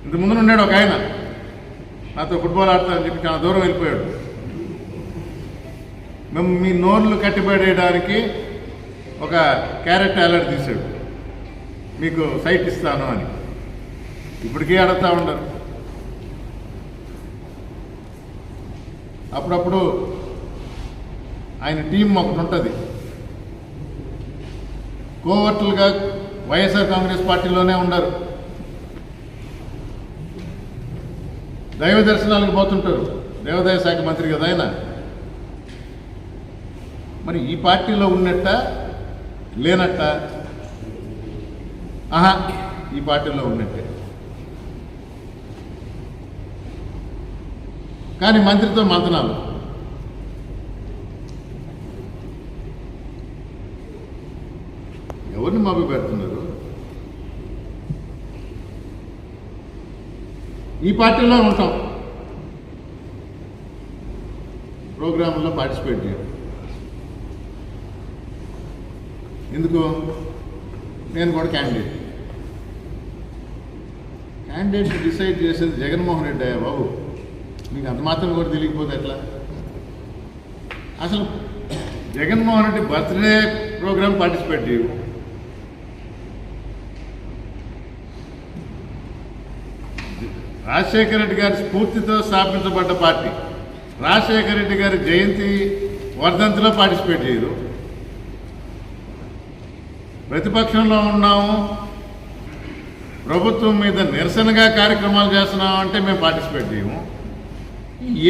ఇంత ముందు ఉన్నాడు ఒక ఆయన, నాతో ఫుట్బాల్ ఆడతానని చెప్పి చాలా దూరం వెళ్ళిపోయాడు. మేము మీ నోర్లు కట్టిపడేయడానికి ఒక క్యారెట్ అలర్ట్ తీశాడు, మీకు సైట్ ఇస్తాను అని. ఇప్పటికీ అడుగుతూ ఉండరు. అప్పుడప్పుడు ఆయన టీం ఒకటి ఉంటుంది, కోవర్టులుగా వైఎస్ఆర్ కాంగ్రెస్ పార్టీలోనే ఉండరు, దైవ దర్శనాలకు పోతుంటారు. దేవాదాయ శాఖ మంత్రి కదా ఆయన. మరి ఈ పార్టీలో ఉన్నట్ట లేనట్ట? ఈ పార్టీలో ఉన్నట్టే. కానీ మంత్రితో మంతనాలు. ఎవరిని మభ్య పెడుతున్నారు? ఈ పార్టీలో ఉంటాం, ప్రోగ్రాంలో పార్టిసిపేట్ చేయడం ఎందుకు? నేను కూడా క్యాండిడేట్ డిసైడ్ చేసేది జగన్మోహన్ రెడ్డి అయ్యా బాబు. మీకు అంత మాత్రం కూడా తెలియకపోతే ఎట్లా? అసలు Jaganmohan Reddy birthday program participate చేయవు. రాజశేఖర రెడ్డి గారి స్ఫూర్తితో స్థాపించబడ్డ పార్టీ, రాజశేఖర రెడ్డి గారి జయంతి వర్ధంతిలో పార్టిసిపేట్ చేయరు. ప్రతిపక్షంలో ఉన్నాము, ప్రభుత్వం మీద నిరసనగా కార్యక్రమాలు చేస్తున్నాము అంటే మేము పార్టిసిపేట్ చేయము.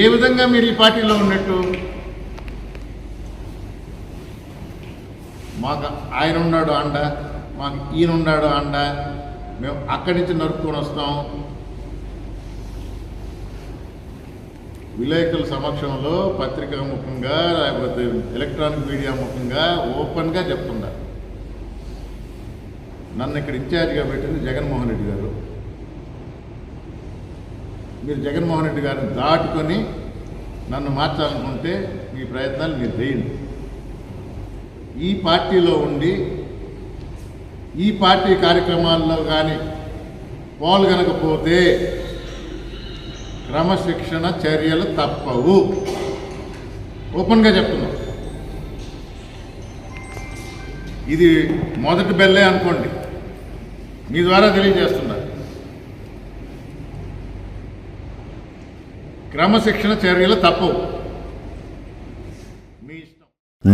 ఏ విధంగా మీరు ఈ పార్టీలో ఉన్నట్టు? మాకు ఆయన ఉన్నాడు అండ, మాకు ఈయన ఉన్నాడు అండ, మేము అక్కడి నుంచి నరుక్కొని వస్తాం. విలేకరుల సమక్షంలో పత్రికా ముఖంగా లేకపోతే ఎలక్ట్రానిక్ మీడియా ముఖంగా ఓపెన్గా చెప్తున్నా, నన్ను ఇక్కడ ఇన్ఛార్జిగా పెట్టింది జగన్మోహన్ రెడ్డి గారు. మీరు జగన్మోహన్ రెడ్డి గారిని దాటుకొని నన్ను మార్చాలనుకుంటే మీ ప్రయత్నాలు మీరు చేయండి. ఈ పార్టీలో ఉండి ఈ పార్టీ కార్యక్రమాల్లో కానీ పాల్గొనకపోతే క్రమశిక్షణ చర్యలు తప్పవు. ఓపెన్గా చెప్తున్నాం. ఇది మొదటి బెల్లే అనుకోండి, మీ ద్వారా తెలియజేస్తున్నా. క్రమశిక్షణ చర్యలు తప్పవు. మీ ఇష్టం.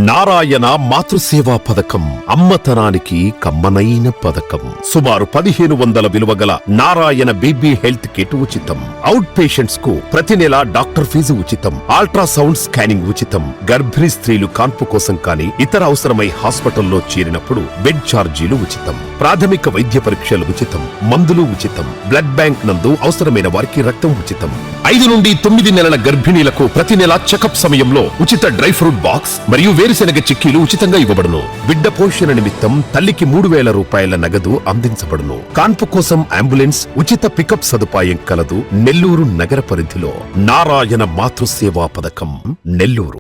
నారాయణ మాతృసేవా పథకం అమ్మతనానికి కమ్మనైన పథకం. సుమారు 1500 విలువ గల నారాయణ బేబీ హెల్త్ కిట్ ఉచితం. అవుట్ పేషెంట్స్ కు ప్రతి నెల డాక్టర్ ఫీజు ఉచితం. అల్ట్రాసౌండ్ స్కానింగ్ ఉచితం. గర్భిణీ స్త్రీలు కాన్పు కోసం కానీ ఇతర అవసరమై హాస్పిటల్లో చేరినప్పుడు బెడ్ ఛార్జీలు ఉచితం. ప్రాథమిక వైద్య పరీక్షలు ఉచితం. మందులు ఉచితం. బ్లడ్ బ్యాంక్ నందు అవసరమైన వారికి రక్తం ఉచితం. 5 నుండి 9 నెలల గర్భిణీలకు ప్రతి నెల చెకప్ సమయంలో ఉచిత డ్రై ఫ్రూట్ బాక్స్ మరియు వేరుశెనగ చిక్కీలు ఉచితంగా ఇవ్వబడును. బిడ్డ పోషణ నిమిత్తం తల్లికి 3000 రూపాయల నగదు అందించబడును. కాన్పు కోసం అంబులెన్స్ ఉచిత పికప్ సదుపాయం కలదు. నెల్లూరు నగర పరిధిలో నారాయణ మాతృసేవా పథకం, నెల్లూరు.